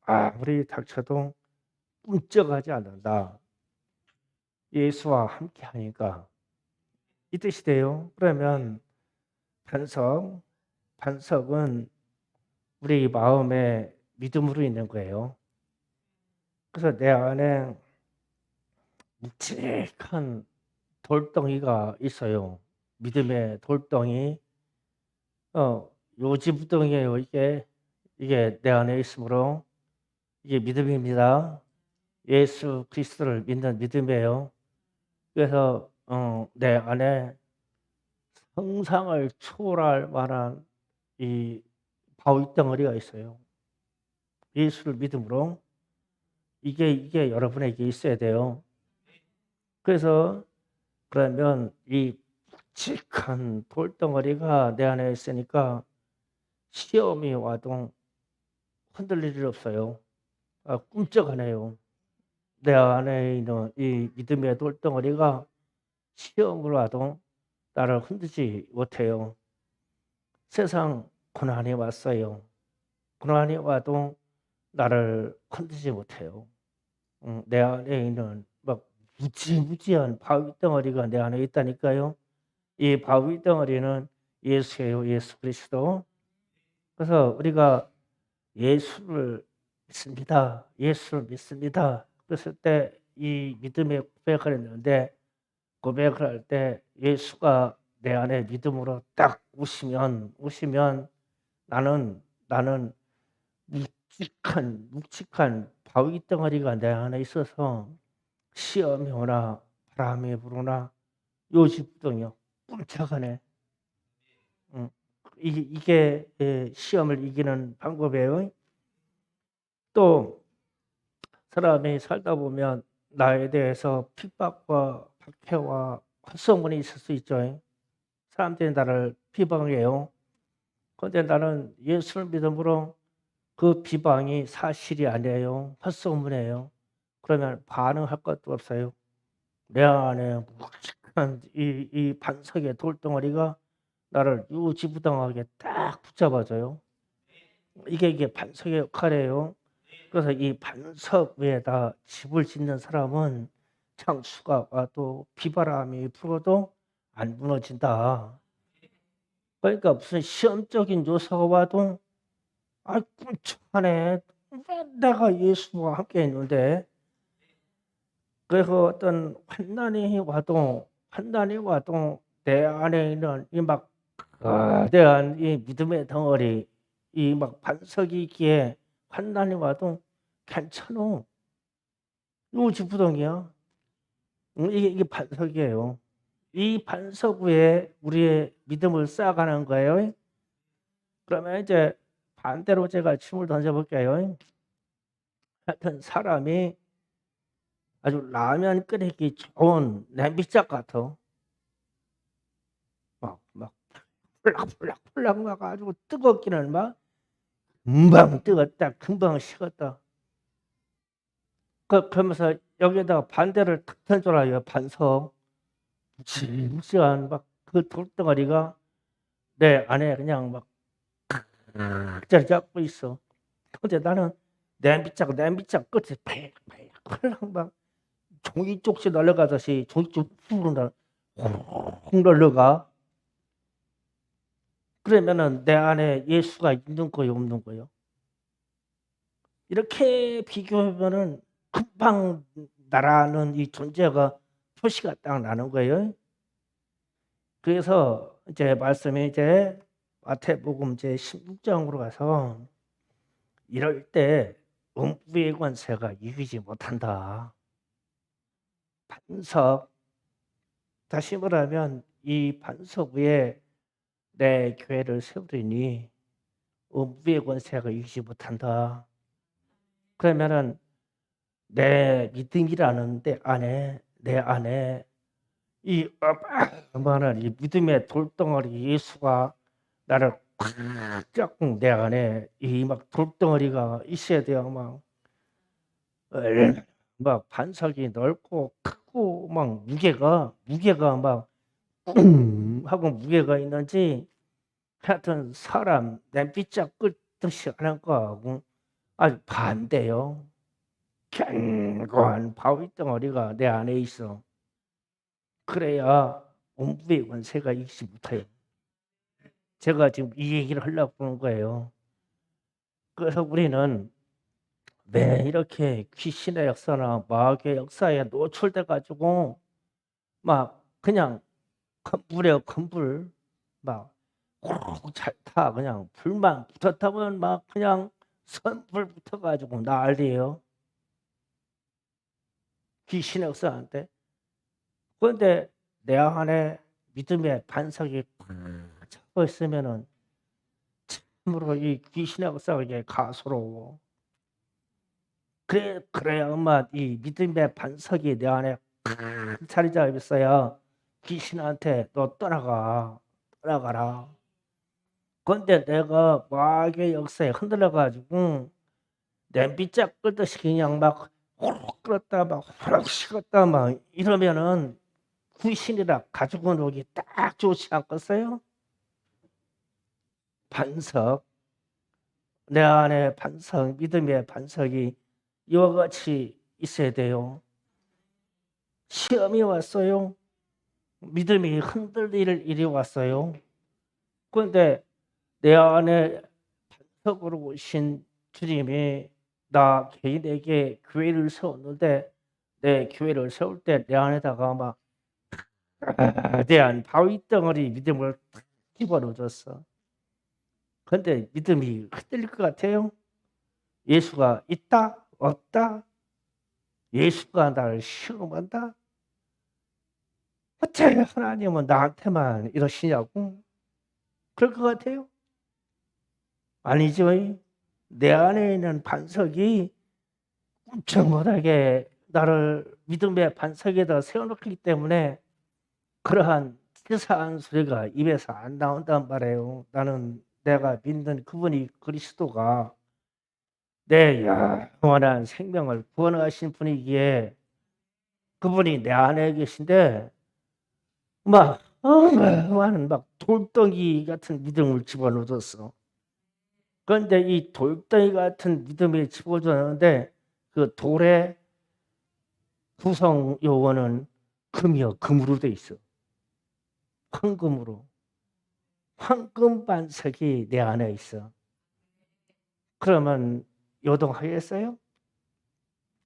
아무리 닥쳐도 꿈쩍하지 않는다. 예수와 함께 하니까 이 뜻이 돼요. 그러면 반석은 우리 마음의 믿음으로 있는 거예요. 그래서 내 안에 묵직한 돌덩이가 있어요. 믿음의 돌덩이. 요지부동이에요. 이게 내 안에 있으므로 이게 믿음입니다. 예수 그리스도를 믿는 믿음이에요. 그래서 내 안에 상상을 초월할 만한 이 바위 덩어리가 있어요. 예수를 믿음으로 이게 여러분에게 있어야 돼요. 그래서 그러면 이 묵직한 돌덩어리가 내 안에 있으니까 시험이 와도 흔들릴 일 없어요. 꿈쩍하네요. 내 안에 있는 이 믿음의 돌덩어리가 시험을 와도 나를 흔들지 못해요. 세상 고난이 왔어요. 고난이 와도 나를 흔들지 못해요. 내 안에 있는 막 무지무지한 바위 덩어리가 내 안에 있다니까요. 이 바위 덩어리는 예수예요. 예수 그리스도. 그래서 우리가 예수를 믿습니다. 예수를 믿습니다. 그랬을 때 이 믿음의 고백을 했는데 고백을 할 때 예수가 내 안에 믿음으로 딱 오시면 나는 묵직한 바위 덩어리가 내 안에 있어서 시험이 오나 바람이 불으나 요지부동이요. 끔찍하네. 이게 시험을 이기는 방법이에요. 또 사람이 살다 보면 나에 대해서 핍박과 박해와 헛소문이 있을 수 있죠. 사람들이 나를 비방해요. 그런데 나는 예수를 믿음으로 그 비방이 사실이 아니에요. 헛소문이에요. 그러면 반응할 것도 없어요. 내 안에 묵직한 이 반석의 돌덩어리가 나를 유지부당하게 딱 붙잡아줘요. 이게 반석의 역할이에요. 그래서 이 반석 위에다 집을 짓는 사람은 창수가 와도 비바람이 불어도 안 무너진다. 그러니까 무슨 시험적인 요소가 와도 끔찍하네. 왜 내가 예수와 함께 있는데. 그래서 어떤 환난이 와도 내 안에 있는 이 막 거대한 이 믿음의 덩어리, 이 막 반석이 있기에 환난이 와도 괜찮어. 요지부동이야. 이게 반석이에요. 이 반석 위에 우리의 믿음을 쌓아가는 거예요. 그러면 이제 반대로 제가 춤을 던져볼게요. 하여튼 사람이 아주 라면 끓이기 좋은 냄비짝 같아. 막 폴락폴락 막 아주 뜨겁기는 막 금방 뜨겁다, 금방 식었다. 그러면서 여기에다가 반대를 탁 던져놔요. 반석. 묵직한 막 그 돌덩어리가 내 안에 그냥 막 자리 잡고 있어. 근데 나는 냄비짝 끝에 펄락펄락 막 종이 쪽지 날아가듯이 종이 쪽 훅 날아가. 그러면은 내 안에 예수가 있는 거요, 없는 거요? 이렇게 비교하면은 금방 나라는 이 존재가 표시가 딱 나는 거예요. 그래서 이제 말씀이 이제 마태복음 제 16장으로 가서 이럴 때 음부의 권세가 이기지 못한다. 반석, 다시 말하면 이 반석 위에 내 교회를 세우리니 음부의 권세가 이기지 못한다. 그러면은 내 믿음이라는 내 안에 이 어마어마한 이 믿음의 돌덩어리 예수가 나를 꽉 잡고 내 안에 이 막 돌덩어리가 있어야 돼요. 막 반석이 넓고 크고 막 무게가 막 하고 무게가 있는지 하여튼 사람 냄비짝 끓듯이 하는 거하고 아주 반대요. 견고한 바위 덩어리가 내 안에 있어. 그래야 음부의 권세가 이기지 못해요. 제가 지금 이 얘기를 하려고 그러는 거예요. 그래서 우리는 왜 이렇게 귀신의 역사나 마귀의 역사에 노출돼 가지고 막 그냥 건불이에요, 건불. 막 호로록 잘 타. 그냥 불만 붙었다 보면 막 그냥 선불 붙어 가지고 난리예요. 귀신의 역사한테. 그런데 내 안에 믿음의 반석이 꽉 차고 있으면은 참으로 이 귀신의 역사가 이게 가소로워. 그래야 엄마 이 믿음의 반석이 내 안에 꽉 자리 잡고 있어야 귀신한테 "너 떠나가라." 그런데 내가 마귀의 역사에 흔들려 가지고 냄비짝 끓듯이 그냥 막 호로록 끓었다 막 호로록 식었다 막 이러면은 귀신이라 가지고 놀기 딱 좋지 않겠어요? 반석, 내 안에 반석, 믿음의 반석이 이와 같이 있어야 돼요. 시험이 왔어요. 믿음이 흔들릴 일이 왔어요. 그런데 내 안에 반석으로 오신 주님이 나 개인에게 교회를 세웠는데 내 교회를 세울 때 내 안에다가 막 거대한 바위 덩어리 믿음을 탁 집어넣어 줬어. 근데 믿음이 흔들릴 것 같아요? 예수가 있다? 없다? 예수가 나를 시험한다? 어째 하나님은 나한테만 이러시냐고? 그럴 것 같아요? 아니죠. 내 안에 있는 반석이 엄청나게 나를 믿음의 반석에다 세워놓기 때문에 그러한 치사한 소리가 입에서 안 나온단 말이에요. 나는 내가 믿는 그분이 그리스도가 내 영원한 생명을 구원하신 분이기에 그분이 내 안에 계신데 막 어마어마한 막 돌덩이 같은 믿음을 집어넣었어. 그런데 이 돌덩이 같은 믿음을 집어넣었는데 그 돌의 구성 요원은 금이요. 금으로 돼 있어. 황금으로. 황금 반석이 내 안에 있어. 그러면 요동하겠어요?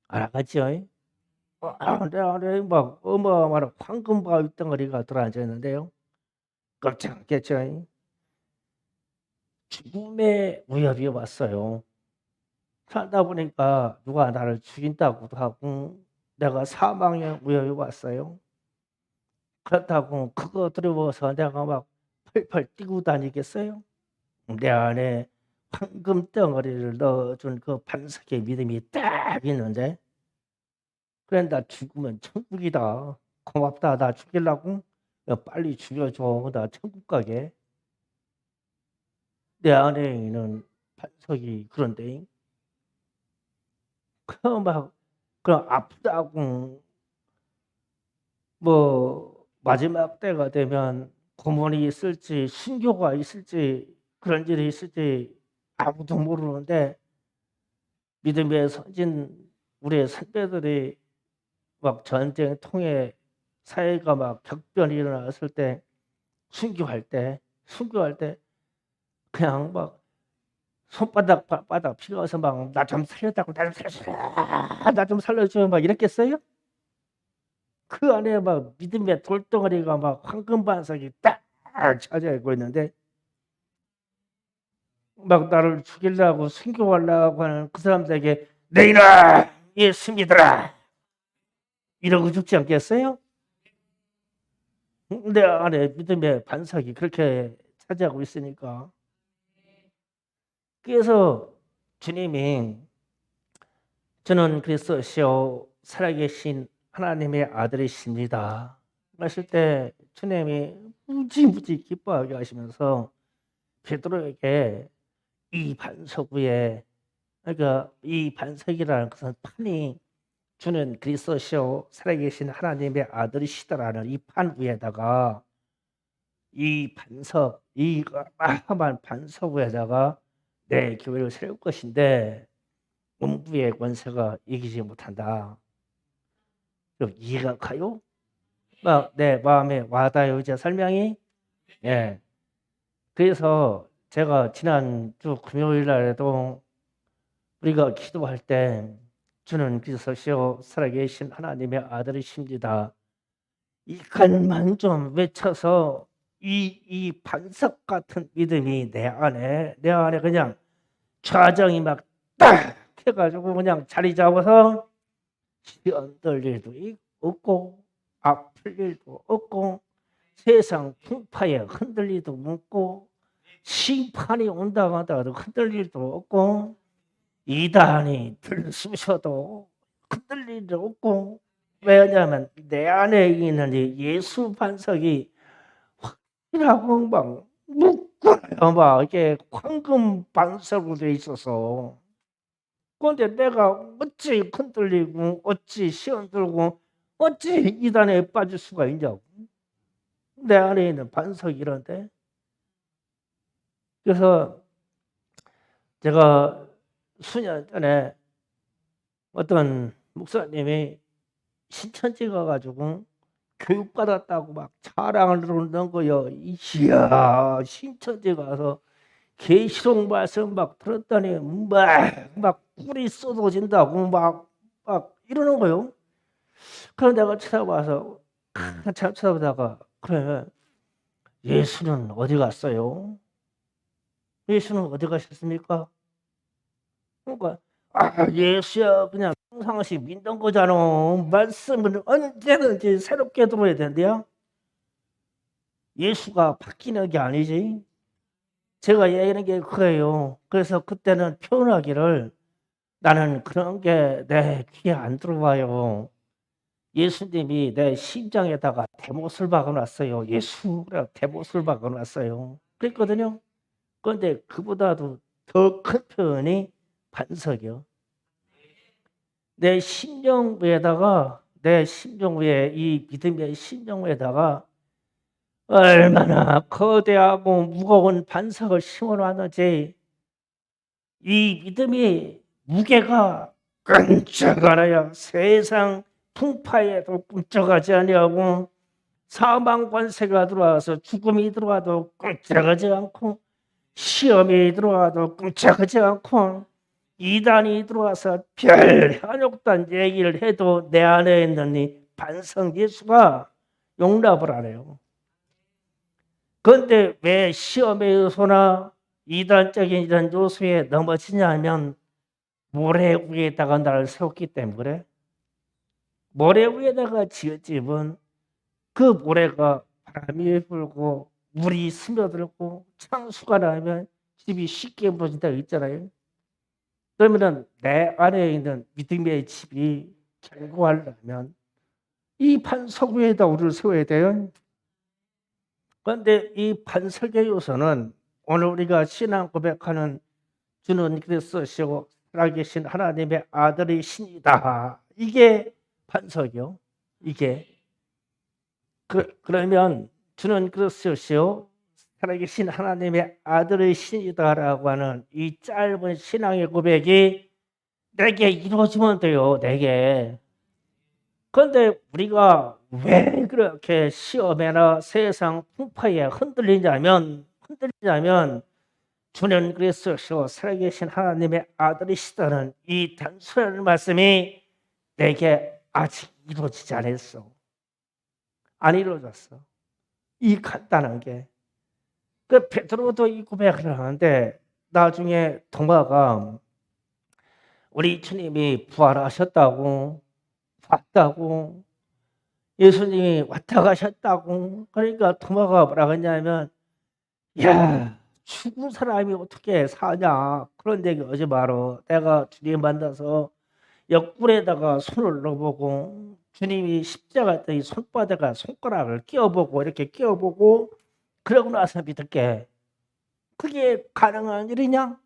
안 하겠죠? 내 안에 막 어마어마한 황금 바위 덩어리가 들어앉아 있는데요. 깜짝했죠. 죽음의 위협이 왔어요. 살다 보니까 누가 나를 죽인다고도 하고 내가 사망의 위협이 왔어요. 그렇다고 그거 두려워서 내가 막 펄펄 뛰고 다니겠어요? 내 안에 황금 덩어리를 넣어준 그 반석의 믿음이 딱 있는데 그래 나 죽으면 천국이다. 고맙다. 나 죽이려고? 야 빨리 죽여줘. 나 천국 가게. 내 안에 있는 반석이 그런데 그 막 그 아프다고 뭐 마지막 때가 되면 고문이 있을지 순교가 있을지 그런 일이 있을지 아무도 모르는데 믿음의 선진 우리의 선배들이 막 전쟁 통해 사회가 막 격변이 일어났을 때 순교할 때 그냥 막 손바닥 발바닥 피어서 막 "나 좀 살려달라고. 나 좀 살려줘. 나 좀 살려줘." 막 이랬겠어요? 그 안에 막 믿음의 돌덩어리가 막 황금 반석이 딱 차져 있고 있는데 막 나를 죽이려고 순교하려고 하는 그 사람들에게 "내 이놈아 예수 믿어라." 이러고 죽지 않겠어요? 내 안에 믿음의 반석이 그렇게 차지하고 있으니까. 그래서 주님이 "저는 그리스도시요 살아계신 하나님의 아들이십니다." 하실 때 주님이 무지무지 기뻐하게 하시면서 베드로에게 이 반석 위에 그러니까 이 반석이라는 것은 판이 주는 그리스도시요 살아계신 하나님의 아들이시다라는 이 판 위에다가 이 반석 이 어마어마한 반석 위에다가 내 교회를 세울 것인데 음부의 권세가 이기지 못한다. 그럼 이해가 가요? 막 내 마음에 와닿아요, 이제 설명이? 예. 그래서 제가 지난주 금요일 날에도 우리가 기도할 때 주는 그리스도시요 살아계신 하나님의 아들이십니다. 이 간만 좀 외쳐서 이 반석 같은 믿음이 내 안에 그냥 좌정이 막 딱 해가지고 그냥 자리 잡아서 시험될 일도 없고 아플 일도 없고 세상 풍파에 흔들 일도 없고 심판이 온다고 하더라도 흔들 일도 없고 이단이 들쑤셔도 흔들 일도 없고 왜냐하면 내 안에 있는 이 예수 반석이 확실하고 막 묶어요. 막 이게 황금 반석으로 돼 있어서 그런데 내가 어찌 흔들리고 어찌 시험 들고 어찌 이단에 빠질 수가 있냐고. 내 안에 있는 반석이 이런데. 그래서 제가 수년 전에 어떤 목사님이 신천지 가가지고 교육받았다고 막 자랑을 하는 거요. 이야, 신천지 가서 계시록 말씀 막 들었더니 막 뿔이 쏟아진다고 막 이러는 거요. 그래서 내가 쳐다봐서 한참 쳐다보다가 그래 예수는 어디 갔어요? 예수는 어디 가셨습니까? 그러니까 예수야 그냥 평상시 믿던 거잖아. 말씀은 언제든지 새롭게 들어야 된대요. 예수가 바뀌는 게 아니지. 제가 얘기하는 게 그래요. 그래서 그때는 표현하기를 나는 그런 게 내 귀에 안 들어와요. 예수님이 내 심장에다가 대못을 박아놨어요. 예수라 대못을 박아놨어요. 그랬거든요. 그런데 그보다도 더 큰 표현이 반석이요. 내 심령 위에다가 내 심령 위에 이 믿음의 심령 위에다가 얼마나 거대하고 무거운 반석을 심어놨는지 이 믿음이 무게가 끈적하나요. 세상 풍파에도 끔찍하지 아니하고 사망 관세가 들어와서 죽음이 들어와도 끔찍하지 않고 시험이 들어와도 끔찍하지 않고 이단이 들어와서 별 한옥단 얘기를 해도 내 안에 있는 이 반성 예수가 용납을 안 해요. 그런데 왜 시험의 요소나 이단적인 이런 요소에 넘어지냐 하면 모래 위에다가 나를 세웠기 때문에 그래. 모래 위에다가 지은 집은 그 모래가 바람이 불고 물이 스며들고 창수가 나면 집이 쉽게 무너진다 있잖아요. 그러면 내 안에 있는 믿음의 집이 견고하려면 이 반석 위에다 우리를 세워야 돼요. 그런데 이 반석의 요소는 오늘 우리가 신앙 고백하는 주는 그리스도시고 살아계신 하나님의 아들이시니다. 이게 반석이요. 이게 그러면 주는 그리스도시요 살아계신 하나님의 아들이시니다라고 하는 이 짧은 신앙의 고백이 내게 이루어지면 돼요. 내게. 그런데 우리가 왜 그렇게 시험에나 세상 풍파에 흔들리냐면 주는 그리스도시요 살아계신 하나님의 아들이시다는 이 단순한 말씀이 내게 아직 이루어지지 않았어. 안 이루어졌어. 이 간단한 게. 그 베드로도 이 고백을 하는데 나중에 동마가 우리 주님이 부활하셨다고 왔다고 예수님이 왔다 가셨다고 그러니까 동마가 뭐라 했냐면 야 죽은 사람이 어떻게 사냐 그런 얘기 하지 마라. 내가 주님 만나서 옆구리에다가 손을 넣어보고 주님이 십자가 때 손바닥에 손가락을 끼워보고 이렇게 끼워보고 그러고 나서 믿을게. 그게 가능한 일이냐?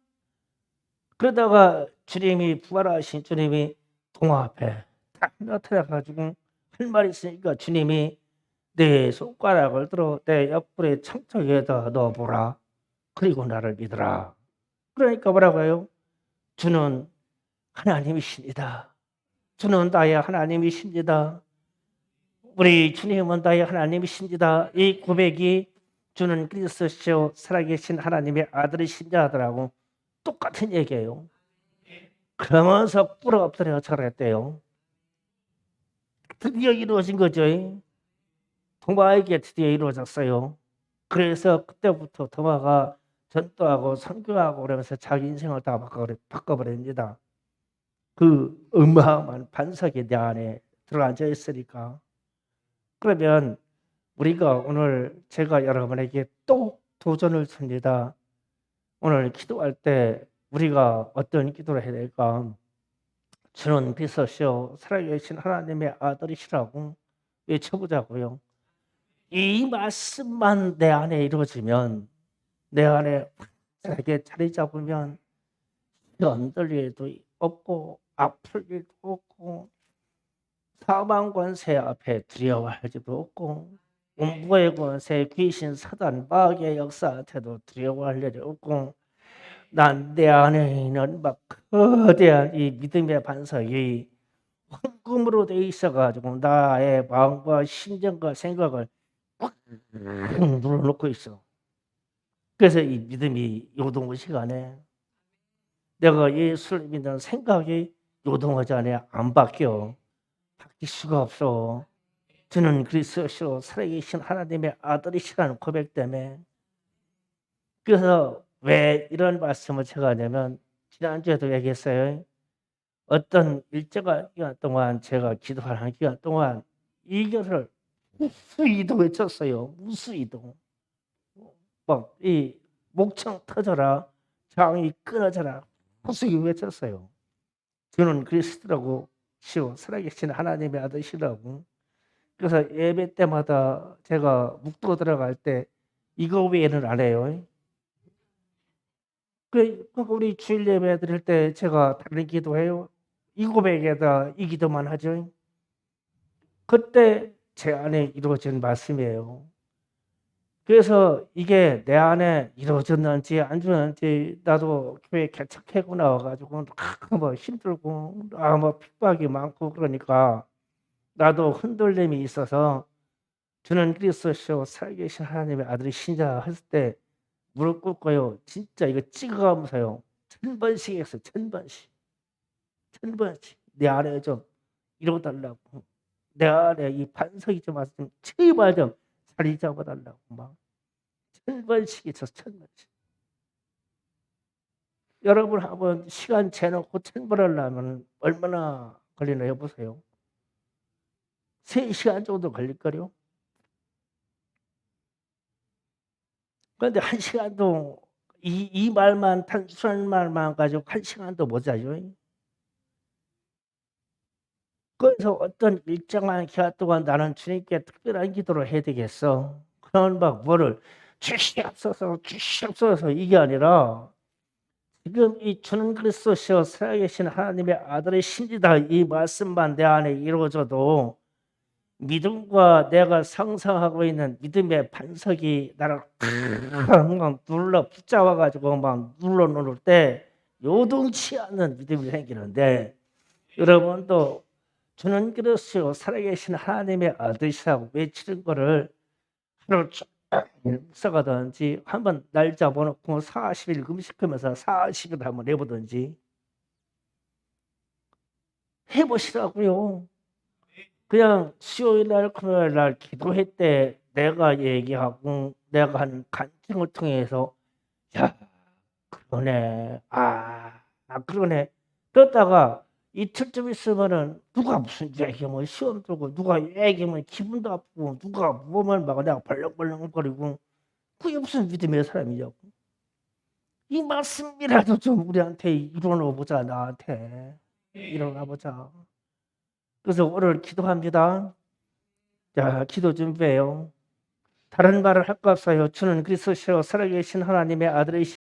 그러다가 주님이 부활하신 주님이 동화 앞에 딱 나타나가지고 할 말이 있으니까 주님이 내 손가락을 들어 내 옆구리 창턱에다 넣어보라. 그리고 나를 믿으라. 그러니까 뭐라고 해요? 주는 하나님이십니다. 주는 나의 하나님이십니다. 우리 주님은 나의 하나님이십니다. 이 고백이 주는 그리스도시요 살아계신 하나님의 아들이신자 하더라고. 똑같은 얘기예요. 그러면서 뿔어 엎드려 절했대요. 드디어 이루어진 거죠. 도마에게 드디어 이루어졌어요. 그래서 그때부터 도마가 전도하고 선교하고 그러면서 자기 인생을 다 바꿔버립니다. 그 어마어마한 반석이 내 안에 들어앉아 있으니까. 그러면 우리가 오늘 제가 여러분에게 또 도전을 줍니다. 오늘 기도할 때 우리가 어떤 기도를 해야 될까? 주는 그리스도시요 살아계신 하나님의 아들이시라고 외쳐보자고요. 이 말씀만 내 안에 이루어지면, 내 안에 확실하게 자리 잡으면 흔들릴 일도 없고 아플 일도 없고 사망 권세 앞에 두려워할 일도 없고 음부의 권세 귀신 사단 마귀의 역사한테도 두려워할 일이 없고 난 내 안에 있는 막 거대한 이 믿음의 반석이 황금으로 돼 있어가지고 나의 마음과 심정과 생각을 꽉 눌러놓고 있어. 그래서 이 믿음이 요동의 시간에 내가 예수를 믿는 생각이 요동하지 않아 안 바뀌어. 바뀔 수가 없어. 저는 그리스도시로 살아계신 하나님의 아들이시라는 고백 때문에. 그래서 왜 이런 말씀을 제가 하냐면 지난주에도 얘기했어요. 어떤 일정한 기간 동안 제가 기도하는 기간 동안 이결을 무수히도 외쳤어요. 무수히도. 막 이 목청 터져라, 장이 끊어져라 무수히 외쳤어요. 저는 그리스도라고 시오 살아계신 하나님의 아들이시라고. 그래서 예배 때마다 제가 묵도 들어갈 때 이거 외에는 안 해요. 그러니까 우리 주일 예배 드릴 때 제가 다른 기도해요. 이 고백에다 이 기도만 하죠. 그때 제 안에 이루어진 말씀이에요. 그래서 이게 내 안에 이루어졌는지 안 이루어졌는지 나도 교회 개척하고 나와가지고 뭐 힘들고 뭐 핍박이 많고 그러니까 나도 흔들림이 있어서 저는 그리스도시요 살아계신 하나님의 아들이시냐 했을 때 무릎 꿇고요. 진짜 이거 찍어가면서요. 1000번씩 했어요. 1000번씩. 1000번씩. 내 안에 좀 이뤄달라고. 내 안에 이 반석이 좀 와서 좀 제발 좀 자리 잡아달라고 막. 1000번씩 있어서 1000번씩. 여러분 한번 시간 재놓고 1000번 하려면 얼마나 걸리나 해보세요. 3시간 정도 걸릴걸요. 그런데 1시간도 이 말만 단순한 말만 가지고 1시간도 못 자죠. 그래서 어떤 일정한 기간 동안 나는 주님께 특별한 기도를 해야 되겠어. 그런 막 뭐를 주시옵소서 이게 아니라 지금 이 주는 그리스도시요 살아계신 하나님의 아들의 신이다 이 말씀만 내 안에 이루어져도 믿음과 내가 상상하고 있는 믿음의 반석이 나를 막 눌러 붙잡아 가지고 막 눌러 놓을 때 요동치 않는 믿음이 생기는데 여러분도 주는 그리스도 살아계신 하나님의 아들이라고 외치는 거를 하루 종일 묵상하든지 한번 날 잡아놓고 40일 금식하면서 40일 한번 해보든지 해보시라고요. 그냥 수요일 날 금요일 날 기도회 때 내가 얘기하고 내가 하는 간증을 통해서 야 그러네 그러네 그러다가 이틀쯤 있으면은 누가 무슨 얘기하면 시험 들고 누가 얘기하면 기분도 아프고 누가 몸을 막 내가 벌렁벌렁거리고 그게 무슨 믿음의 사람이냐고. 이 말씀이라도 좀 우리한테 일어나 보자. 나한테 일어나 보자. 그래서 오늘 기도합니다. 자, 기도 준비해요. 다른 말을 할 거 없어요. 주는 그리스도시요 살아계신 하나님의 아들이시